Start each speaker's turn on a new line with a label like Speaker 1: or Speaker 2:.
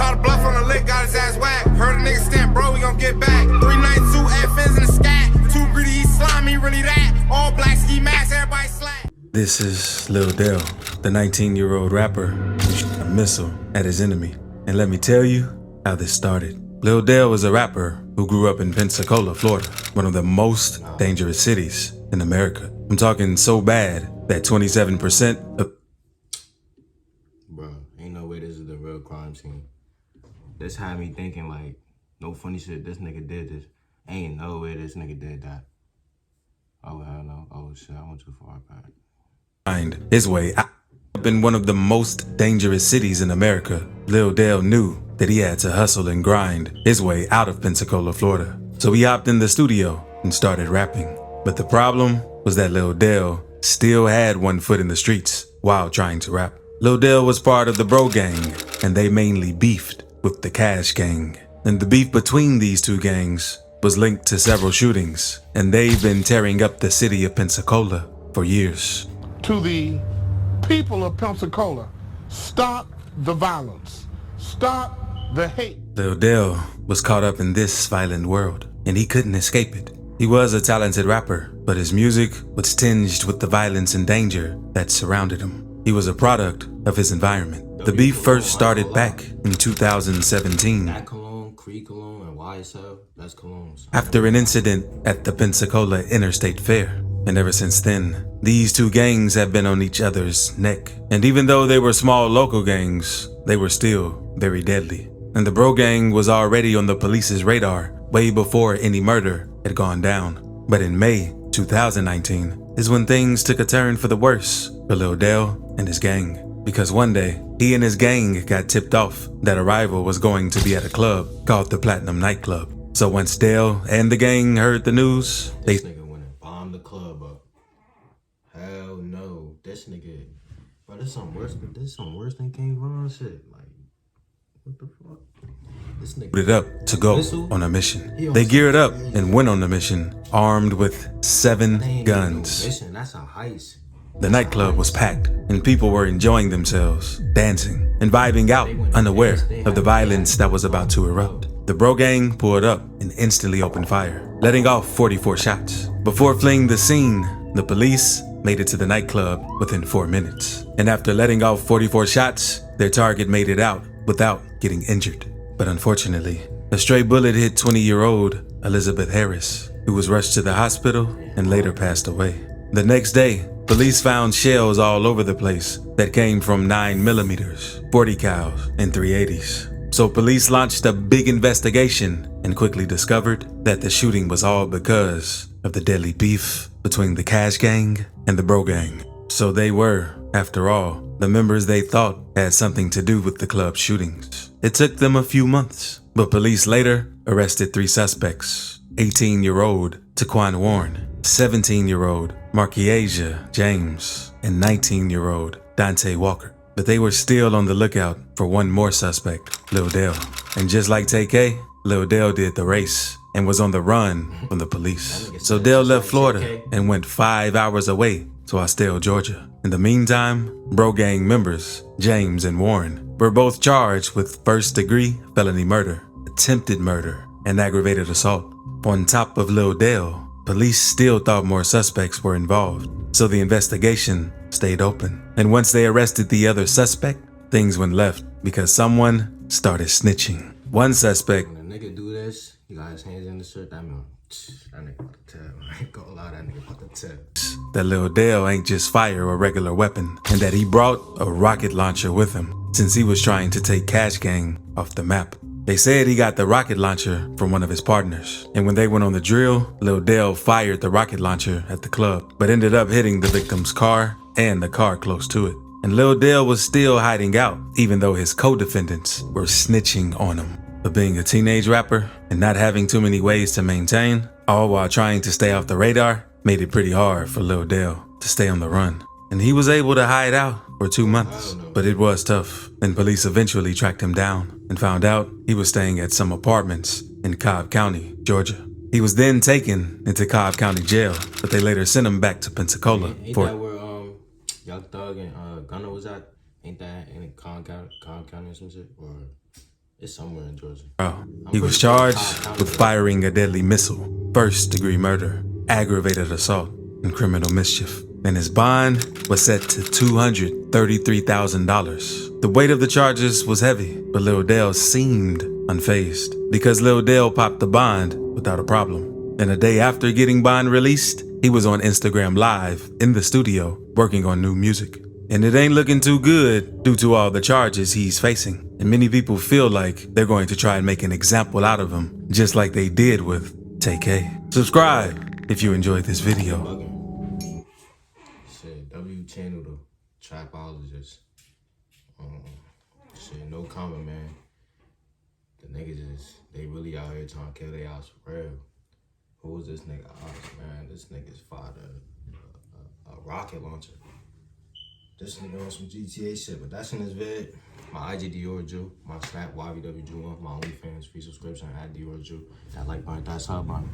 Speaker 1: Try to bluff on the lick, got his ass whacked. Heard a nigga stamp, bro, we gon' get back. 392 F-Fins in the scat. Too greedy, he slimy, really that. All black ski masks, everybody slack.
Speaker 2: This is Lil Del, the 19-year-old rapper who shot a missile at his enemy. And let me tell you how this started. Lil Del was a rapper who grew up in Pensacola, Florida, one of the most dangerous cities in America. I'm talking so bad that 27% of...
Speaker 3: Bro, ain't no way this is the real crime scene. This had me thinking like, no funny shit, this nigga did this. Ain't no way this nigga did that. Oh, hell no. Oh, shit, I went too far back.
Speaker 2: Find his way out. In one of the most dangerous cities in America, Lil Del knew that he had to hustle and grind his way out of Pensacola, Florida. So he hopped in the studio and started rapping. But the problem was that Lil Del still had one foot in the streets while trying to rap. Lil Del was part of the Bro Gang, and they mainly beefed with the Cash Gang. And the beef between these two gangs was linked to several shootings, and they've been tearing up the city of Pensacola for years.
Speaker 4: To the people of Pensacola, stop the violence, stop the hate.
Speaker 2: Lil Del was caught up in this violent world, and he couldn't escape it. He was a talented rapper, but his music was tinged with the violence and danger that surrounded him. He was a product of his environment. The beef first started back in 2017.
Speaker 3: That cologne, Creek cologne, and YSL, that's colognes.
Speaker 2: After an incident at the Pensacola Interstate Fair. And ever since then, these two gangs have been on each other's neck. And even though they were small local gangs, they were still very deadly. And the Bro Gang was already on the police's radar way before any murder had gone down. But in May 2019 is when things took a turn for the worse for Lil Del and his gang. Because one day, he and his gang got tipped off that a rival was going to be at a club called the Platinum Nightclub. So once Del and the gang heard the news, they
Speaker 3: the club up. Hell no. This nigga, bro, this some worse than King Von shit. Like, what the fuck? This nigga
Speaker 2: put it up to go on a mission. They geared up and went on the mission, armed with 7 guns.
Speaker 3: That's a heist.
Speaker 2: The nightclub was packed, and people were enjoying themselves, dancing, and vibing out, unaware of the violence that was about to erupt. The Bro Gang pulled up and instantly opened fire, letting off 44 shots. Before fleeing the scene, the police made it to the nightclub within 4 minutes. And after letting off 44 shots, their target made it out without getting injured. But unfortunately, a stray bullet hit 20-year-old Elizabeth Harris, who was rushed to the hospital and later passed away. The next day, police found shells all over the place that came from 9mm, 40 cals, and 380s. So police launched a big investigation and quickly discovered that the shooting was all because of the deadly beef between the Cash Gang and the Bro Gang. So they were, after all, the members they thought had something to do with the club shootings. It took them a few months, but police later arrested 3 suspects: 18-year-old Taquan Warren, 17-year-old Markiasia James, and 19-year-old Dante Walker. But they were still on the lookout for one more suspect, Lil Del. And just like TK, Lil Del did the race and was on the run from the police. So Del left Florida and went 5 hours away to Austell, Georgia. In the meantime, Bro Gang members, James and Warren, were both charged with first-degree felony murder, attempted murder, and aggravated assault. On top of Lil Del, police still thought more suspects were involved, so the investigation stayed open. And once they arrested the other suspect, things went left because someone started snitching. One suspect,
Speaker 3: when a nigga do this, he got his hands in the shirt, that nigga about to tell. I ain't gonna lie, that nigga about to tell.
Speaker 2: That Lil Del ain't just fire a regular weapon, and that he brought a rocket launcher with him since he was trying to take Cash Gang off the map. They said he got the rocket launcher from one of his partners, and when they went on the drill, Lil Del fired the rocket launcher at the club, but ended up hitting the victim's car and the car close to it. And Lil Del was still hiding out, even though his co-defendants were snitching on him. But being a teenage rapper and not having too many ways to maintain, all while trying to stay off the radar, made it pretty hard for Lil Del to stay on the run. And he was able to hide out for 2 months, but it was tough. And police eventually tracked him down and found out he was staying at some apartments in Cobb County, Georgia. He was then taken into Cobb County Jail, but they later sent him back to Pensacola.
Speaker 3: Ain't that where Young Thug and Gunna was at? Ain't that in Cobb County or some shit? Or It's somewhere in Georgia.
Speaker 2: He was charged with firing a deadly missile, first-degree murder, aggravated assault, and criminal mischief. And his bond was set to $233,000. The weight of the charges was heavy, but Lil Dale seemed unfazed because Lil Dale popped the bond without a problem. And a day after getting bond released, he was on Instagram Live in the studio working on new music. And it ain't looking too good due to all the charges he's facing. And many people feel like they're going to try and make an example out of him, just like they did with TK. Subscribe if you enjoyed this video.
Speaker 3: Shit, W channel the trapologist. Shit, no comment, man. The niggas they really out here trying to kill their ass for real. Who was this nigga Opps, man? This nigga's fired a rocket launcher. This nigga on some GTA shit, but that's in his vid. My IG DiorJu, my Snap YVWJu1, my Onlyfans free subscription at DiorJu. That like button, that sub button.